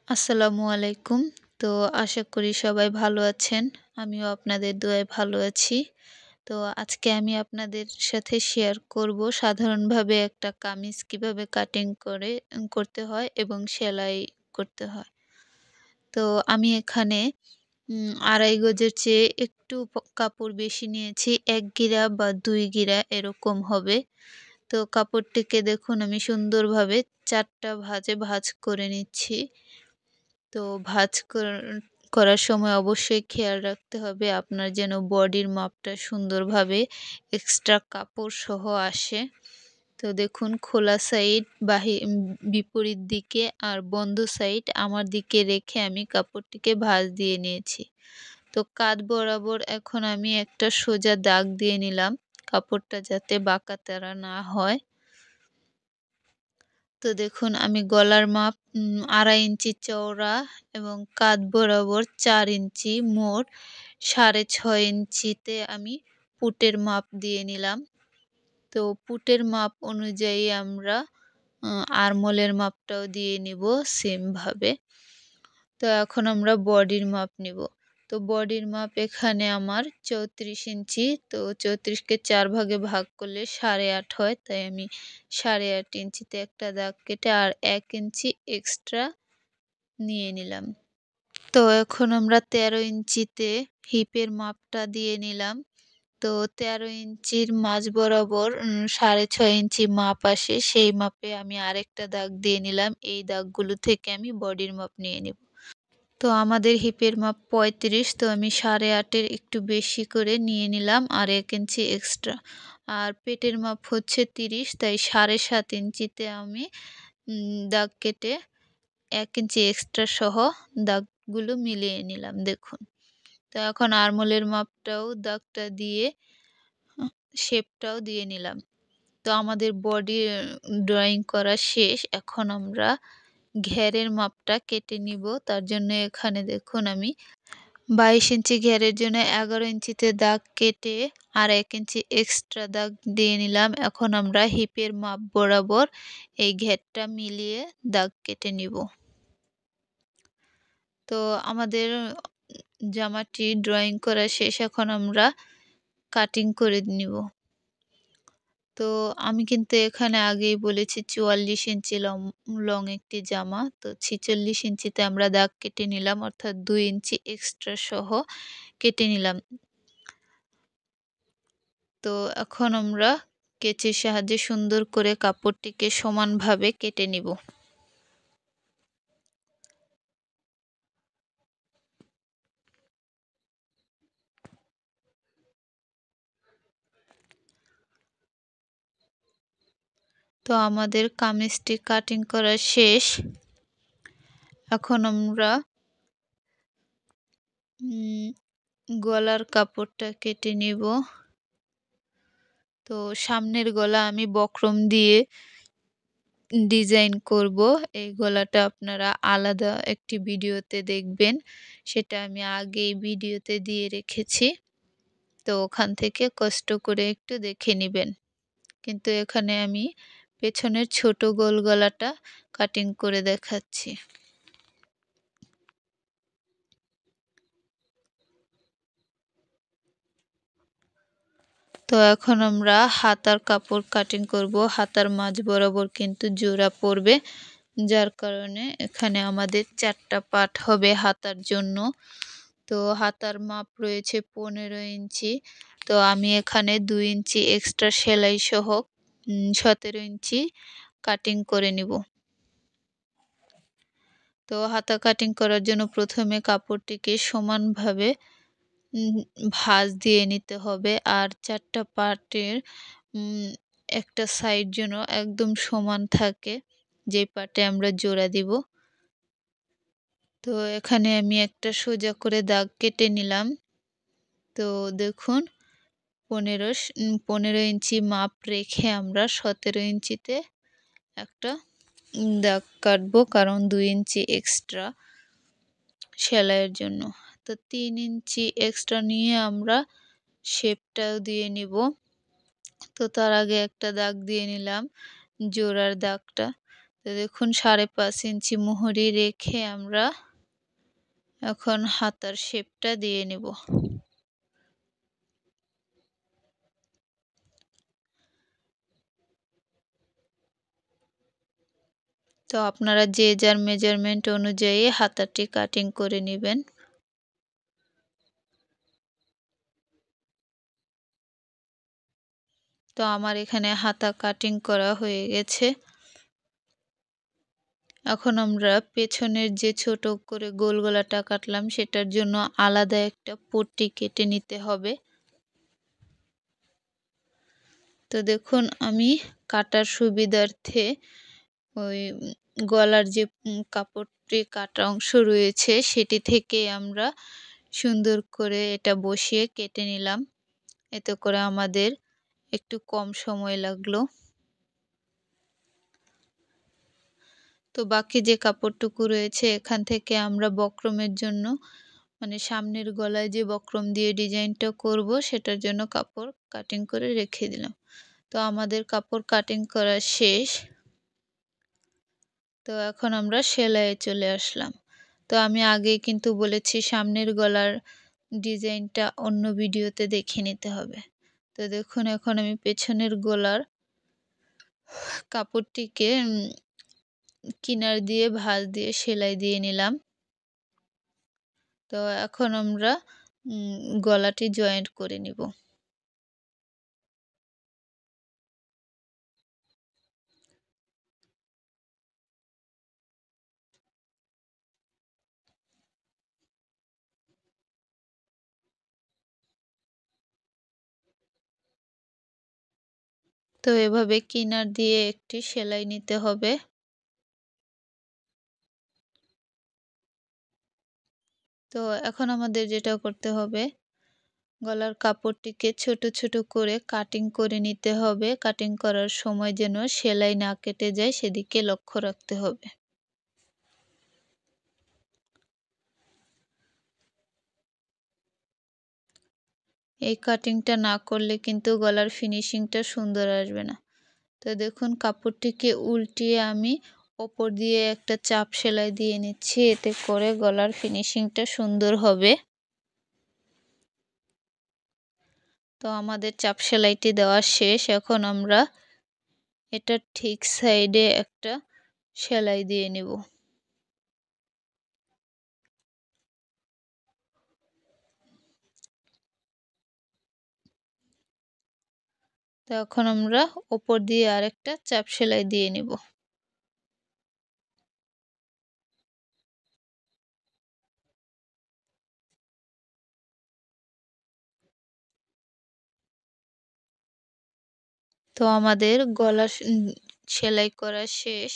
আসসালামু আলাইকুম। তো আশা করি সবাই ভালো আছেন। আমিও আপনাদের দোয়ায় ভালো আছি। তো আজকে আমি আপনাদের সাথে শেয়ার করব সাধারণভাবে একটা কামিজ কিভাবে কাটিং করতে হয় এবং সেলাই করতে হয়। তো আমি এখানে ২.৫ গজের চেয়ে একটু কাপড় বেশি নিয়েছি। ১ গিরা বা ২ গিরা এরকম হবে। তো কাপড়টিকে দেখুন আমি সুন্দরভাবে ৪ টা ভাঁজে ভাঁজ করে নিচ্ছি। তো করার সময় অবশ্যই খেয়াল রাখতে হবে আপনার যেন বডির মাপটা সুন্দরভাবে এক্সট্রা কাপড় সহ আসে। তো দেখুন খোলা সাইড বিপরীত দিকে আর বন্ধ সাইড আমার দিকে রেখে আমি কাপড়টিকে ভাঁজ দিয়ে নিয়েছি। তো কাঁধ বরাবর এখন আমি একটা সোজা দাগ দিয়ে নিলাম, কাপড়টা যাতে বাঁকা-তেড়া না হয়। তো দেখুন আমি গলার মাপ ২.৫ ইঞ্চি চওড়া এবং কাঁধ বরাবর ৪ ইঞ্চি, মোট ৬.৫ ইঞ্চিতে আমি পুটের মাপ দিয়ে নিলাম। তো পুটের মাপ অনুযায়ী আমরা আরমোলের মাপটাও দিয়ে নিব সেম ভাবে। তো এখন আমরা বডির মাপ নিব। তো বডির মাপ এখানে আমার ৩৪ ইঞ্চি। তো ৩৪ কে ৪ ভাগে ভাগ করলে ৮.৫ হয়। তাই আমি ৮.৫ ইঞ্চিতে একটা দাগ কেটে আর ১ ইঞ্চি এক্সট্রা নিয়ে নিলাম। তো এখন আমরা ১৩ ইঞ্চিতে হিপের মাপটা দিয়ে নিলাম। তো ১৩ ইঞ্চির মাঝ বরাবর ৬.৫ ইঞ্চি মাপ আসে, সেই মাপে আমি আরেকটা দাগ দিয়ে নিলাম। এই দাগগুলো থেকে আমি বডির মাপ নিয়ে নিব। তো আমাদের হিপের মাপ ৩৫, তো আমি ৮.৫ এর একটু বেশি করে নিয়ে নিলাম আর ১ ইঞ্চি এক্সট্রা। আর পেটের মাপ হচ্ছে ৩০, তাই ৭.৫ ইঞ্চিতে আমি দাগ কেটে ১ ইঞ্চি এক্সট্রা সহ দাগগুলো মিলিয়ে নিলাম দেখুন। তো এখন আরমোলের মাপটাও দাগটা দিয়ে শেপটাও দিয়ে নিলাম। তো আমাদের বডি ড্রয়িং করা শেষ। এখন আমরা ঘেরের মাপটা কেটে নিব। তার জন্য এখানে দেখুন আমি ২২ ইঞ্চি ঘেরের জন্য ১১ ইঞ্চিতে দাগ কেটে আর ১ ইঞ্চি এক্সট্রা দাগ দিয়ে নিলাম। এখন আমরা হিপের মাপ বরাবর এই ঘেরটা মিলিয়ে দাগ কেটে নিব। তো আমাদের জামাটি ড্রয়িং করা শেষ। এখন আমরা কাটিং করে নিব। তো আমি কিন্তু এখানে আগেই বলেছি ৪৪ ইঞ্চি লং একটি জামা। তো ৪৬ ইঞ্চিতে আমরা দাগ কেটে নিলাম, অর্থাৎ ২ ইঞ্চি এক্সট্রা সহ কেটে নিলাম। তো এখন আমরা কেচির সাহায্যে সুন্দর করে কাপড়টিকে সমানভাবে কেটে নিব। তো আমাদের কামিজটি কাটিং করা শেষ। এখন আমরা গলার কাপড়টা কেটে নিব। তো সামনের গলা আমি বক্রম দিয়ে ডিজাইন করব। এই গলাটা আপনারা আলাদা একটি ভিডিওতে দেখবেন। সেটা আমি আগেই ভিডিওতে দিয়ে রেখেছি। তো ওখান থেকে কষ্ট করে একটু দেখে নিবেন। কিন্তু এখানে আমি পেছনের ছোট গোল গলাটা কাটিং করে দেখাচ্ছি। তো এখন আমরা হাতার কাপড় কাটিং করব। হাতার মাঝ বরাবর কিন্তু জোড়া পড়বে, যার কারণে এখানে আমাদের ৪ টা পার্ট হবে হাতার জন্য। তো হাতার মাপ রয়েছে ১৫ ইঞ্চি। তো আমি এখানে ২ ইঞ্চি এক্সট্রা সেলাই সহ ১৭ ইঞ্চি কাটিং করে নিব। তো হাতা কাটিং করার জন্য প্রথমে কাপড়টিকে সমানভাবে ভাঁজ দিয়ে নিতে হবে। আর ৪ টা পার্টের একটা সাইড যেন একদম সমান থাকে, যে পার্টে আমরা জোড়া দিব। তো এখানে আমি একটা সোজা করে দাগ কেটে নিলাম। তো দেখুন ১৫ ইঞ্চি মাপ রেখে আমরা ১৭ ইঞ্চিতে একটা দাগ কাটবো, কারণ ২ ইঞ্চি এক্সট্রা সেলাইয়ের জন্য। তো ৩ ইঞ্চি এক্সট্রা নিয়ে আমরা শেপটাও দিয়ে নিব। তো তার আগে একটা দাগ দিয়ে নিলাম জোড়ার দাগটা। তো দেখুন 5.5 ইঞ্চি মুহুরি রেখে আমরা এখন হাতার শেপটা দিয়ে নেব। তো আপনারা যে যার মেজারমেন্ট অনুযায়ী হাতাটি কাটিং করে নেবেন। তো আমার এখানে হাতা কাটিং করা হয়ে গেছে। এখন আমরা পেছনের যে ছোট করে গোল গলাটা কাটলাম সেটার জন্য আলাদা একটা পট্টি কেটে নিতে হবে। তো দেখুন আমি কাটার সুবিধার্থে ওই গলার যে কাপড়টি কাটা অংশ রয়েছে সেটি থেকে আমরা সুন্দর করে এটা বসিয়ে কেটে নিলাম। এতে করে আমাদের একটু কম সময় লাগলো। তো বাকি যে কাপড়টুকু রয়েছে এখান থেকে আমরা বক্রমের জন্য মানে সামনের গলায় যে বক্রম দিয়ে ডিজাইনটা করব সেটার জন্য কাপড় কাটিং করে রেখে দিলাম। তো আমাদের কাপড় কাটিং করা শেষ। তো এখন আমরা সেলাইয়ে চলে আসলাম। তো আমি আগেই কিন্তু বলেছি সামনের গলার ডিজাইনটা অন্য ভিডিওতে দেখে নিতে হবে। তো দেখুন এখন আমি পেছনের গলার কাপড়টিকে কিনার দিয়ে ভাঁজ দিয়ে সেলাই দিয়ে নিলাম। তো এখন আমরা গলাটি জয়েন্ট করে নিব। তো এভাবে কিনার দিয়ে একটি সেলাই নিতে হবে। তো এখন আমাদের যেটা করতে হবে গলার কাপড়টিকে ছোট ছোট করে কাটিং করে নিতে হবে। কাটিং করার সময় যেন সেলাই না কেটে যায় সেদিকে লক্ষ্য রাখতে হবে। এই কাটিংটা না করলে কিন্তু গলার ফিনিশিংটা সুন্দর আসবে না। তো দেখুন কাপড়টিকে উল্টিয়ে আমি ওপর দিয়ে একটা চাপ সেলাই দিয়ে নিচ্ছি, এতে করে গলার ফিনিশিংটা সুন্দর হবে। তো আমাদের চাপ সেলাইটি দেওয়া শেষ। এখন আমরা এটার ঠিক সাইডে একটা সেলাই দিয়ে নেব। তো এখন আমরা ওপর দিয়ে আরেকটা চাপ সেলাই দিয়ে নেব। তো আমাদের গলা সেলাই করা শেষ।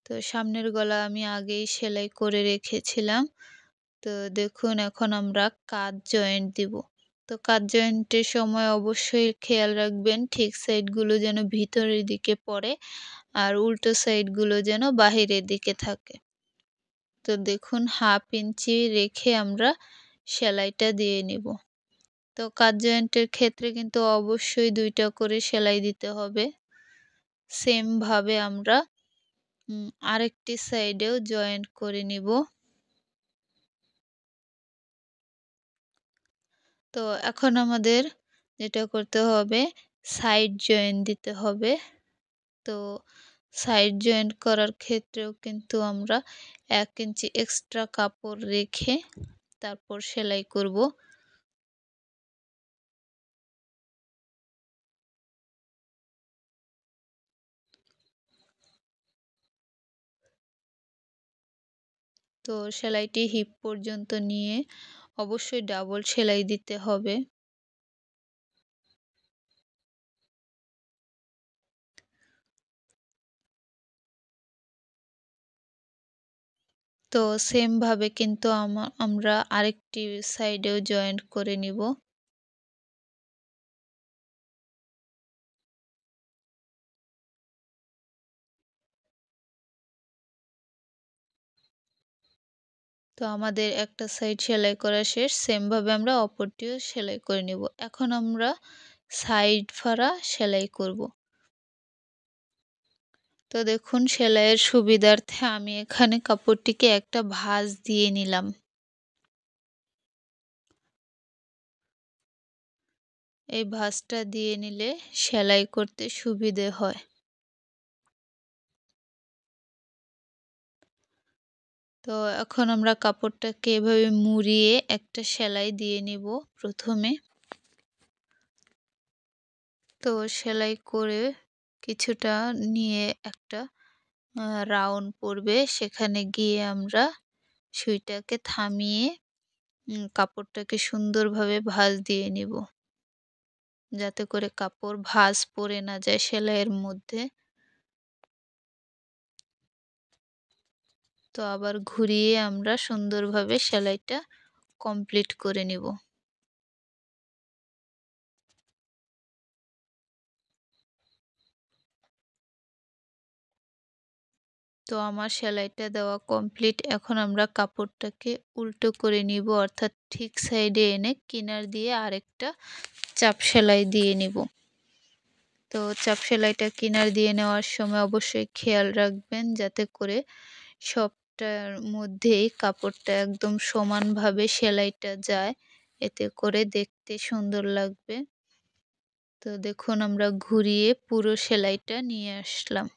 তো সামনের গলা আমি আগেই সেলাই করে রেখেছিলাম। তো দেখুন এখন আমরা কাঁধ জয়েন্ট দিব। তো কাঁধ জয়েন্টের সময় অবশ্যই খেয়াল রাখবেন ঠিক সাইডগুলো যেন ভিতরের দিকে পড়ে আর উল্টো সাইডগুলো যেন বাহিরের দিকে থাকে। তো দেখুন 1/2 ইঞ্চি রেখে আমরা সেলাইটা দিয়ে নিব। তো কাঁধ জয়েন্টের ক্ষেত্রে কিন্তু অবশ্যই 2টা করে সেলাই দিতে হবে। সেম ভাবে আমরা আরেকটি সাইডেও জয়েন্ট করে নিব। তো এখন আমাদের যেটা করতে হবে সাইড জয়েন্ট দিতে হবে। তো সাইড জয়েন্ট করার ক্ষেত্রেও কিন্তু আমরা 1 ইঞ্চি এক্সট্রা কাপড় রেখে তারপর সেলাই করব। তো সেলাইটি হিপ পর্যন্ত নিয়ে অবশ্যই ডাবল সেলাই দিতে হবে। তো সেম ভাবে কিন্তু আমরা আরেকটি সাইডেও জয়েন্ট করে নিব। তো আমাদের একটা সাইড সেলাই করা শেষ, সেম ভাবে আমরা অপরটিও সেলাই করে নিব। এখন আমরা সাইড ফাড়া সেলাই করব। তো দেখুন সেলাইয়ের সুবিধার্থে আমি এখানে কাপড়টিকে একটা ভাঁজ দিয়ে নিলাম। এই ভাঁজটা দিয়ে নিলে সেলাই করতে সুবিধে হয়। তো এখন আমরা কাপড়টাকে এভাবে মুড়িয়ে একটা সেলাই দিয়ে নিব প্রথমে। তো সেলাই করে কিছুটা নিয়ে একটা রাউন্ড পড়বে, সেখানে গিয়ে আমরা সুইটাকে থামিয়ে কাপড়টাকে সুন্দরভাবে ভাঁজ দিয়ে নিব। যাতে করে কাপড় ভাঁজ পড়ে না যায় সেলাইয়ের মধ্যে। তো আবার ঘুরিয়ে আমরা সুন্দরভাবে সেলাইটা কমপ্লিট করে নিব। তো আমার সেলাইটা দেওয়া কমপ্লিট। এখন আমরা কাপড়টাকে উল্টো করে নিব, অর্থাৎ ঠিক সাইডে এনে কিনার দিয়ে আরেকটা চাপ সেলাই দিয়ে নিব। তো চাপ সেলাইটা কিনার দিয়ে নেওয়ার সময় অবশ্যই খেয়াল রাখবেন যাতে করে সবটার মধ্যেই কাপড়টা একদম সমানভাবে সেলাইটা যায়, এতে করে দেখতে সুন্দর লাগবে। তো দেখুন আমরা ঘুরিয়ে পুরো সেলাইটা নিয়ে আসলাম।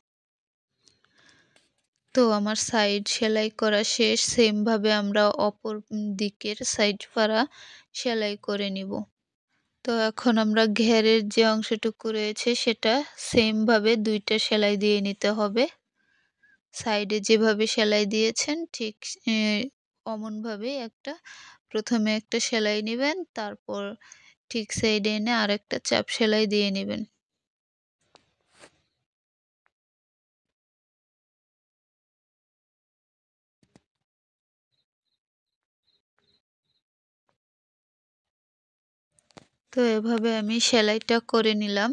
তো আমার সাইড সেলাই করা শেষ। সেম ভাবে আমরা অপর দিকের সাইড পাড়া সেলাই করে নিব। তো এখন আমরা ঘেরের যে অংশটুকু রয়েছে সেটা সেম ভাবে ২ টা সেলাই দিয়ে নিতে হবে। সাইডে যেভাবে সেলাই দিয়েছেন ঠিক অমনভাবেই প্রথমে একটা সেলাই নিবেন, তারপর ঠিক সাইডে এনে আরেকটা চাপ সেলাই দিয়ে নিবেন। তো এভাবে আমি সেলাইটা করে নিলাম।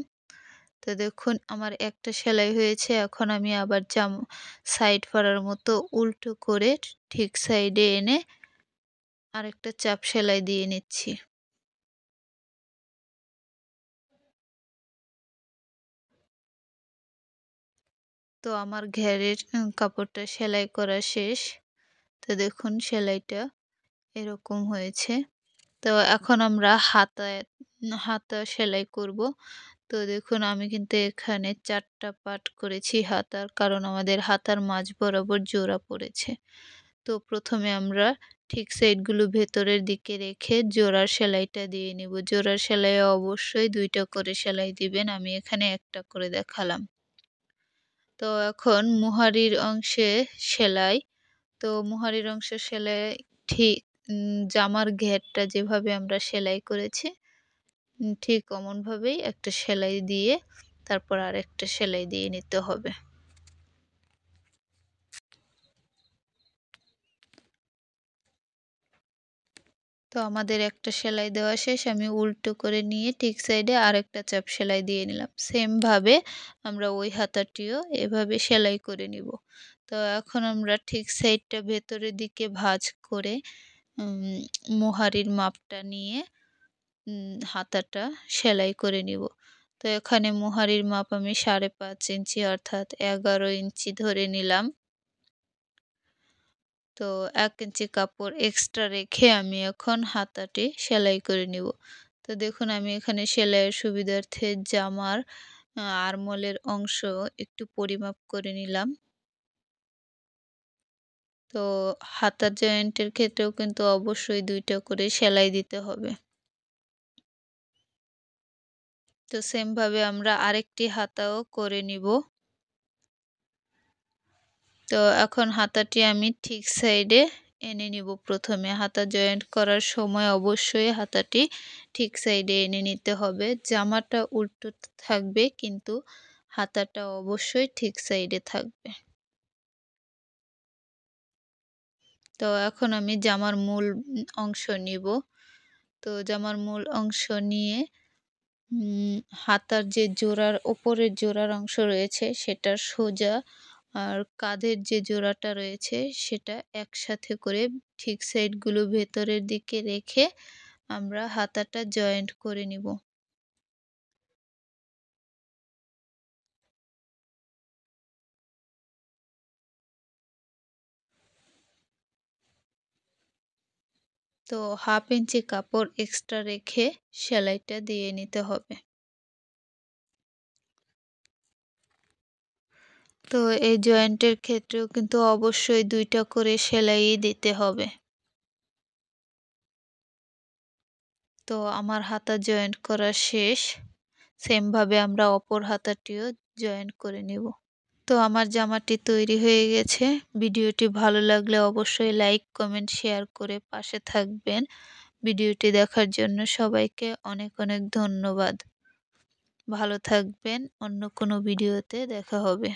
তো দেখুন আমার একটা সেলাই হয়েছে। এখন আমি আবার সাইড পাড়ার মতো উল্টো করে ঠিক সাইডে এনে আরেকটা চাপ সেলাই দিয়ে নিচ্ছি। তো আমার ঘেরের কাপড়টা সেলাই করা শেষ। তো দেখুন সেলাইটা এরকম হয়েছে। তো এখন আমরা হাতা সেলাই করব। তো দেখুন আমি কিন্তু এখানে ৪ টা পার্ট করেছি হাতার, কারণ আমাদের হাতার মাঝ বরাবর জোড়া পড়েছে। তো প্রথমে আমরা ঠিক সাইডগুলো ভেতরের দিকে রেখে জোড়ার সেলাইটা দিয়ে নিব। জোড়ার সেলাইয়ে অবশ্যই ২ টা করে সেলাই দিবেন। আমি এখানে একটা করে দেখালাম। তো এখন মুহুরির অংশে সেলাই। তো মুহুরির অংশে সেলাই ঠিক জামার ঘেরটা যেভাবে আমরা সেলাই করেছি ঠিক অমনভাবেই একটা সেলাই দিয়ে তারপর আরেকটা সেলাই দিয়ে নিতে হবে। তো আমাদের একটা সেলাই দেওয়া শেষ। আমি উল্টো করে নিয়ে ঠিক সাইডে আরেকটা চাপ সেলাই দিয়ে নিলাম। সেম ভাবে আমরা ওই হাতাটিও এভাবে সেলাই করে নিব। তো এখন আমরা ঠিক সাইডটা ভেতরের দিকে ভাঁজ করে মুহুরির মাপটা নিয়ে হাতাটা সেলাই করে নিব। তো এখানে মুহুরির মাপ আমি ৫.৫ ইঞ্চি অর্থাৎ ১১ ইঞ্চি ধরে নিলাম। তো ১ ইঞ্চি কাপড় এক্সট্রা রেখে আমি এখন হাতাটি সেলাই করে নিব। তো দেখুন আমি এখানে সেলাইয়ের সুবিধার্থে জামার আরমোলের অংশ একটু পরিমাপ করে নিলাম। তো হাতার জয়েন্টের ক্ষেত্রেও কিন্তু অবশ্যই ২ টা করে সেলাই দিতে হবে। তো সেম ভাবে আমরা আরেকটি হাতাও করে নিব। তো এখন হাতাটি আমি ঠিক সাইডে এনে নিব। প্রথমে হাতা জয়েন্ট করার সময় অবশ্যই হাতাটি ঠিক সাইডে এনে নিতে হবে। জামাটা উল্টো থাকবে কিন্তু হাতাটা অবশ্যই ঠিক সাইডে থাকবে। তো এখন আমি জামার মূল অংশ নিব। তো জামার মূল অংশ নিয়ে হাতার যে ওপরের জোড়ার অংশ রয়েছে সেটার সোজা আর কাঁধের যে জোড়াটা রয়েছে সেটা একসাথে করে ঠিক সাইডগুলো ভেতরের দিকে রেখে আমরা হাতাটা জয়েন্ট করে নিব। তো 1/2 ইঞ্চি কাপড় এক্সট্রা রেখে সেলাইটা দিয়ে নিতে হবে। তো এই জয়েন্টের ক্ষেত্রেও কিন্তু অবশ্যই 2টা করে সেলাই দিতে হবে। তো আমার হাতা জয়েন্ট করা শেষ। সেমভাবে আমরা অপর হাতাটিও জয়েন্ট করে নিব। তো আমার জামাটি তৈরি হয়ে গেছে। ভিডিওটি ভালো লাগলে অবশ্যই লাইক, কমেন্ট, শেয়ার করে পাশে থাকবেন। ভিডিওটি দেখার জন্য সবাইকে অনেক অনেক ধন্যবাদ। ভালো থাকবেন। অন্য কোনো ভিডিওতে দেখা হবে।